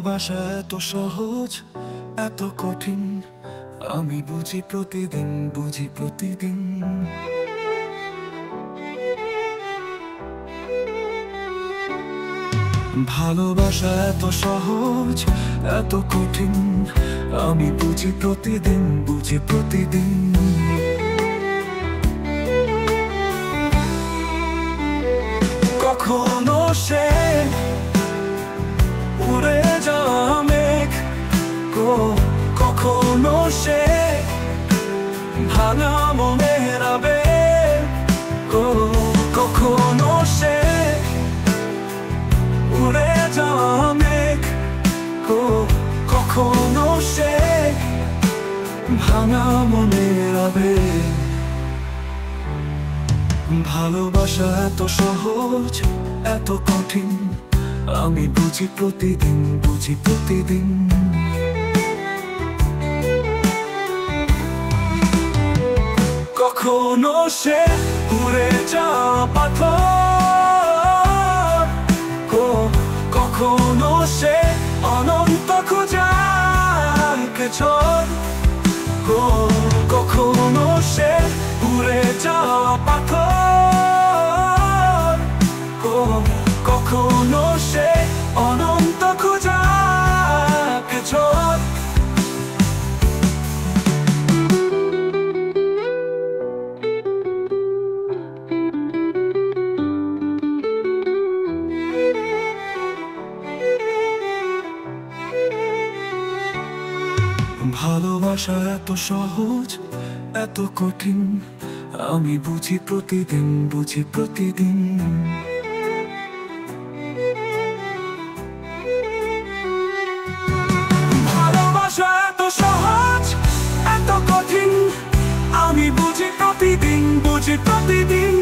ভালোবাসা এত সহজ, এত কঠিন, আমি বুঝি প্রতিদিন, বুঝি প্রতিদিন। ভালোবাসা এত সহজ, এত কঠিন, আমি বুঝি প্রতিদিন, বুঝি প্রতিদিন। কখনো সে উড়ে যাওয়া মেঘ, কখনো সে ভাঙা মনের আবেগ, কখনো সে উড়ে যাওয়া মেঘ, কখনো সে ভাঙা মনের আবেগ। ভালোবাসা এত সহজ, এত কঠিন, আমি বুঝি প্রতিদিন, বুঝি প্রতিদিন। কখনো সে উড়ে যাওয়া পাথর, কখনো সে অনন্ত খোঁজার পেছন, কখনো সে উড়ে যাওয়া পাথর, কখনো সে অনন্ত খোঁজার পেছন। ভালোবাসা এত সহজ, এত কঠিন, আমি বুঝি প্রতিদিন, বুঝি প্রতিদিন। ভালোবাসা এত সহজ, এত কঠিন, আমি বুঝি প্রতিদিন, বুঝি প্রতিদিন।